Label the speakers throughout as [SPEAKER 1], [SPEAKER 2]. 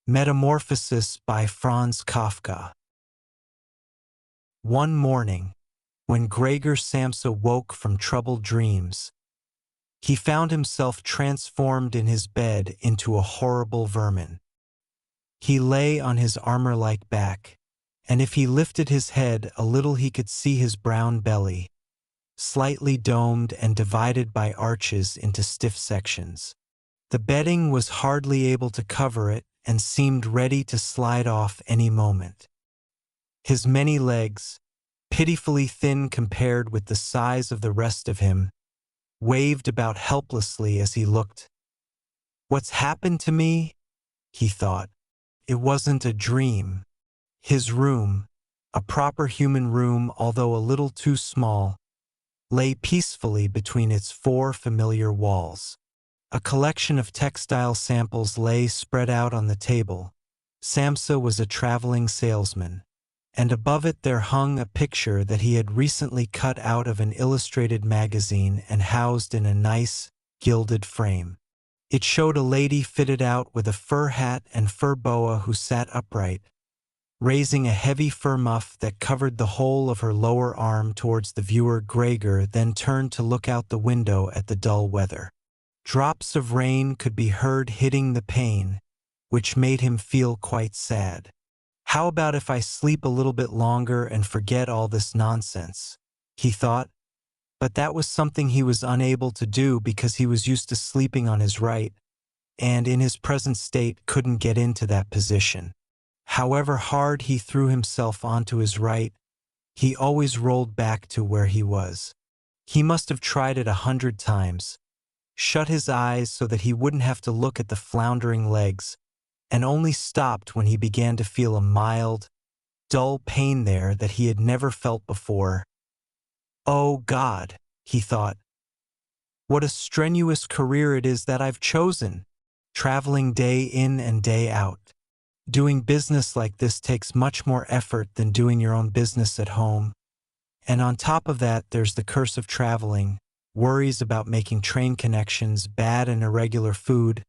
[SPEAKER 1] Metamorphosis by Franz Kafka. One morning, when Gregor Samsa woke from troubled dreams, he found himself transformed in his bed into a horrible vermin. He lay on his armor-like back, and if he lifted his head a little he could see his brown belly, slightly domed and divided by arches into stiff sections. The bedding was hardly able to cover it and seemed ready to slide off any moment. His many legs, pitifully thin compared with the size of the rest of him, waved about helplessly as he looked. "What's happened to me?" he thought. It wasn't a dream. His room, a proper human room although a little too small, lay peacefully between its four familiar walls. A collection of textile samples lay spread out on the table. Samsa was a traveling salesman, and above it there hung a picture that he had recently cut out of an illustrated magazine and housed in a nice, gilded frame. It showed a lady fitted out with a fur hat and fur boa who sat upright, raising a heavy fur muff that covered the whole of her lower arm towards the viewer. Gregor then turned to look out the window at the dull weather. Drops of rain could be heard hitting the pane, which made him feel quite sad. "How about if I sleep a little bit longer and forget all this nonsense?" he thought, but that was something he was unable to do because he was used to sleeping on his right, and in his present state couldn't get into that position. However hard he threw himself onto his right, he always rolled back to where he was. He must have tried it 100 times, shut his eyes so that he wouldn't have to look at the floundering legs, and only stopped when he began to feel a mild, dull pain there that he had never felt before. "Oh God," he thought, "what a strenuous career it is that I've chosen, traveling day in and day out. Doing business like this takes much more effort than doing your own business at home, and on top of that there's the curse of traveling, worries about making train connections, bad and irregular food,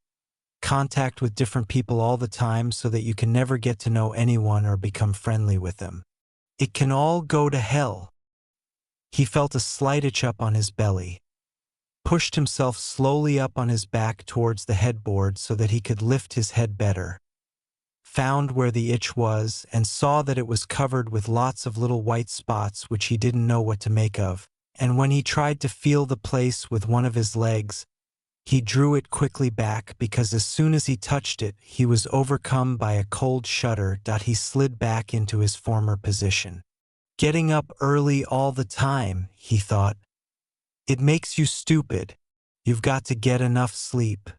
[SPEAKER 1] contact with different people all the time so that you can never get to know anyone or become friendly with them. It can all go to hell." He felt a slight itch up on his belly, pushed himself slowly up on his back towards the headboard so that he could lift his head better, found where the itch was and saw that it was covered with lots of little white spots which he didn't know what to make of, and when he tried to feel the place with one of his legs, he drew it quickly back because as soon as he touched it, he was overcome by a cold shudder. He slid back into his former position. "Getting up early all the time," he thought. "It makes you stupid. You've got to get enough sleep.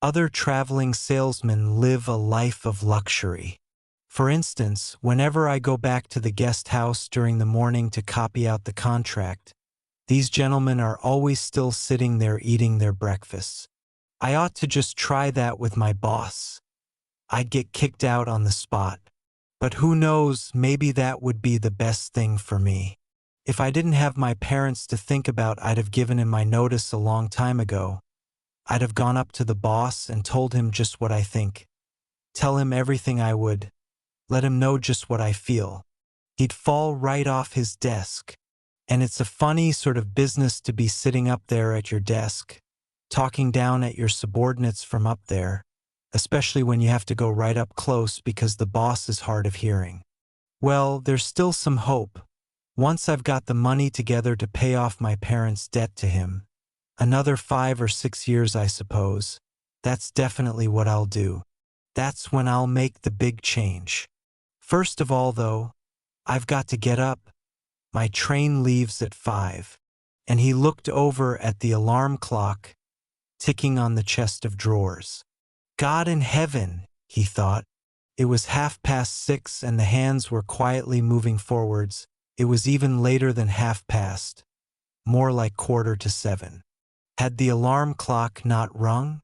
[SPEAKER 1] Other traveling salesmen live a life of luxury. For instance, whenever I go back to the guest house during the morning to copy out the contract, these gentlemen are always still sitting there eating their breakfasts. I ought to just try that with my boss. I'd get kicked out on the spot. But who knows, maybe that would be the best thing for me. If I didn't have my parents to think about, I'd have given him my notice a long time ago. I'd have gone up to the boss and told him just what I think. Tell him everything I would. Let him know just what I feel. He'd fall right off his desk. And it's a funny sort of business to be sitting up there at your desk, talking down at your subordinates from up there, especially when you have to go right up close because the boss is hard of hearing. Well, there's still some hope. Once I've got the money together to pay off my parents' debt to him, another 5 or 6 years I suppose, that's definitely what I'll do. That's when I'll make the big change. First of all though, I've got to get up. My train leaves at 5. And he looked over at the alarm clock, ticking on the chest of drawers. God in heaven, he thought. It was 6:30 and the hands were quietly moving forwards. It was even later than 6:30, more like 6:45. Had the alarm clock not rung?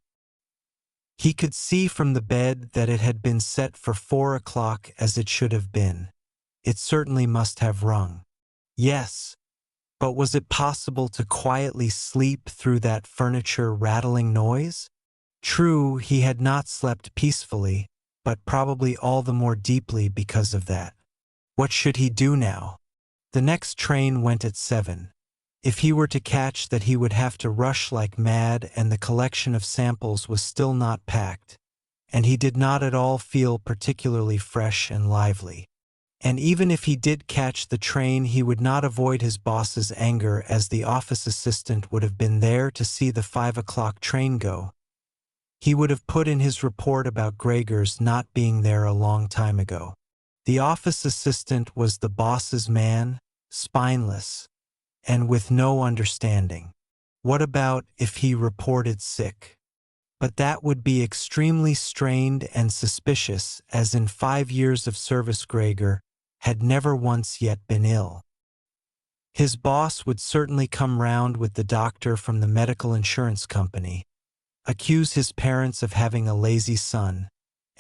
[SPEAKER 1] He could see from the bed that it had been set for 4 o'clock as it should have been. It certainly must have rung. Yes, but was it possible to quietly sleep through that furniture rattling noise? True, he had not slept peacefully, but probably all the more deeply because of that. What should he do now? The next train went at 7. If he were to catch that, he would have to rush like mad, and the collection of samples was still not packed, and he did not at all feel particularly fresh and lively. And even if he did catch the train, he would not avoid his boss's anger, as the office assistant would have been there to see the 5 o'clock train go. He would have put in his report about Gregor's not being there a long time ago. The office assistant was the boss's man, spineless, and with no understanding. What about if he reported sick? But that would be extremely strained and suspicious, as in 5 years of service Gregor had never once yet been ill. His boss would certainly come round with the doctor from the medical insurance company, accuse his parents of having a lazy son,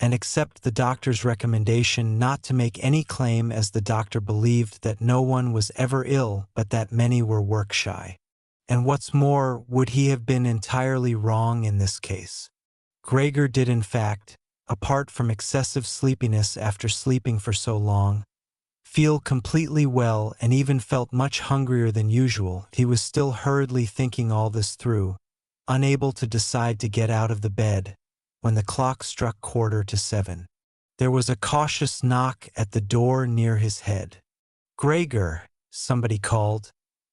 [SPEAKER 1] and accept the doctor's recommendation not to make any claim, as the doctor believed that no one was ever ill but that many were work-shy. And what's more, would he have been entirely wrong in this case? Gregor did in fact, apart from excessive sleepiness after sleeping for so long, feel completely well, and even felt much hungrier than usual. He was still hurriedly thinking all this through, unable to decide to get out of the bed, when the clock struck 7:15. There was a cautious knock at the door near his head. "Gregor," somebody called.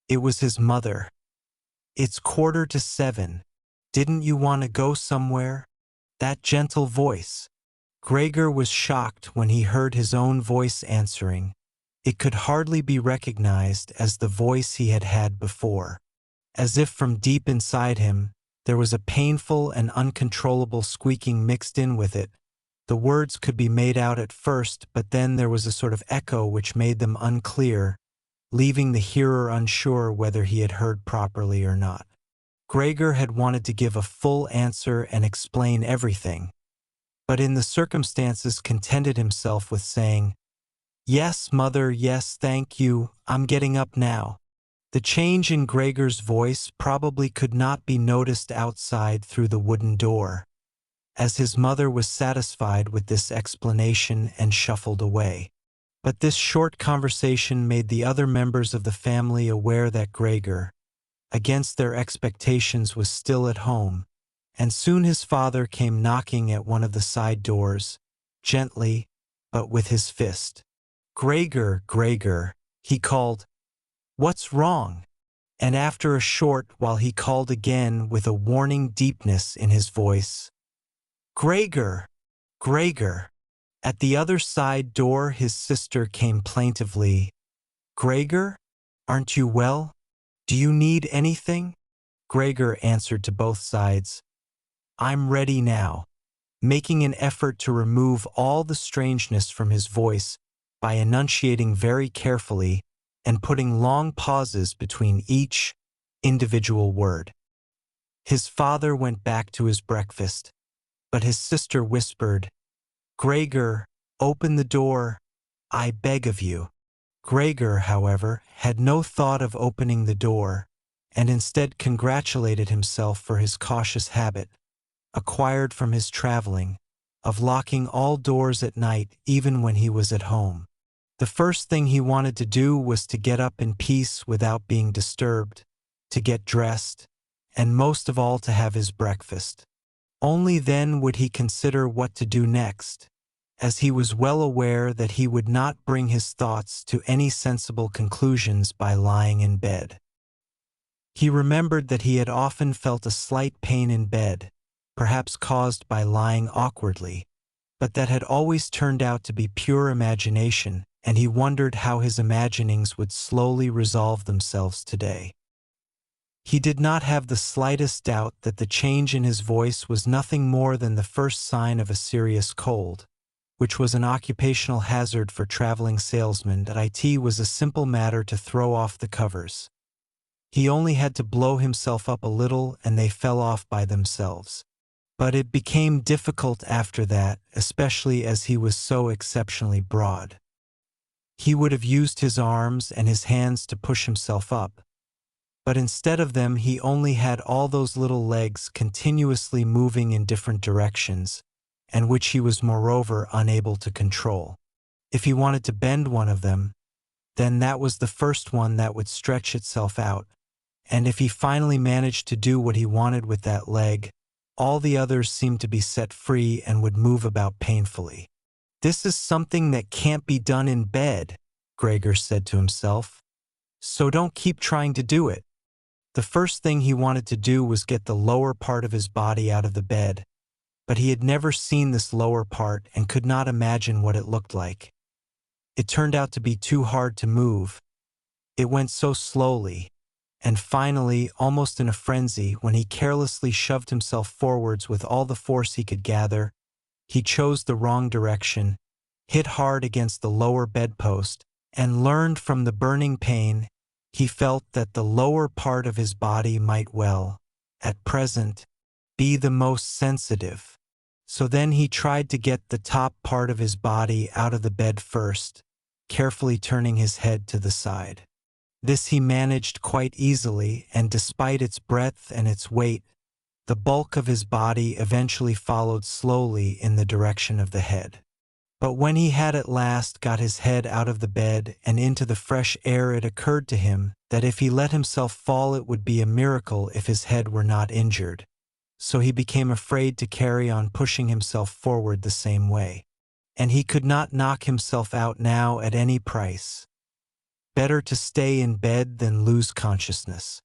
[SPEAKER 1] It was his mother. "It's 7:15. Didn't you want to go somewhere?" That gentle voice. Gregor was shocked when he heard his own voice answering. It could hardly be recognized as the voice he had had before. As if from deep inside him, there was a painful and uncontrollable squeaking mixed in with it. The words could be made out at first, but then there was a sort of echo which made them unclear, leaving the hearer unsure whether he had heard properly or not. Gregor had wanted to give a full answer and explain everything, but in the circumstances contented himself with saying, "Yes, mother, yes, thank you, I'm getting up now." The change in Gregor's voice probably could not be noticed outside through the wooden door, as his mother was satisfied with this explanation and shuffled away. But this short conversation made the other members of the family aware that Gregor, against their expectations, was still at home, and soon his father came knocking at one of the side doors, gently, but with his fist. "Gregor, Gregor," he called. "What's wrong?" And after a short while he called again with a warning deepness in his voice, "Gregor, Gregor." At the other side door his sister came plaintively, "Gregor, aren't you well? Do you need anything?" Gregor answered to both sides, "I'm ready now," making an effort to remove all the strangeness from his voice by enunciating very carefully and putting long pauses between each individual word. His father went back to his breakfast, but his sister whispered, "Gregor, open the door, I beg of you." Gregor, however, had no thought of opening the door, and instead congratulated himself for his cautious habit, acquired from his traveling, of locking all doors at night even when he was at home. The first thing he wanted to do was to get up in peace without being disturbed, to get dressed, and most of all to have his breakfast. Only then would he consider what to do next, as he was well aware that he would not bring his thoughts to any sensible conclusions by lying in bed. He remembered that he had often felt a slight pain in bed, perhaps caused by lying awkwardly, but that had always turned out to be pure imagination, and he wondered how his imaginings would slowly resolve themselves today. He did not have the slightest doubt that the change in his voice was nothing more than the first sign of a serious cold, which was an occupational hazard for traveling salesmen. That it was a simple matter to throw off the covers. He only had to blow himself up a little and they fell off by themselves. But it became difficult after that, especially as he was so exceptionally broad. He would have used his arms and his hands to push himself up, but instead of them he only had all those little legs continuously moving in different directions, and which he was moreover unable to control. If he wanted to bend one of them, then that was the first one that would stretch itself out, and if he finally managed to do what he wanted with that leg, all the others seemed to be set free and would move about painfully. "This is something that can't be done in bed," Gregor said to himself, "so don't keep trying to do it." The first thing he wanted to do was get the lower part of his body out of the bed, but he had never seen this lower part and could not imagine what it looked like. It turned out to be too hard to move. It went so slowly, and finally, almost in a frenzy, when he carelessly shoved himself forwards with all the force he could gather, he chose the wrong direction, hit hard against the lower bedpost, and learned from the burning pain he felt that the lower part of his body might well, at present, be the most sensitive. So then he tried to get the top part of his body out of the bed first, carefully turning his head to the side. This he managed quite easily, and despite its breadth and its weight, the bulk of his body eventually followed slowly in the direction of the head. But when he had at last got his head out of the bed and into the fresh air, it occurred to him that if he let himself fall, it would be a miracle if his head were not injured. So he became afraid to carry on pushing himself forward the same way. And he could not knock himself out now at any price. Better to stay in bed than lose consciousness.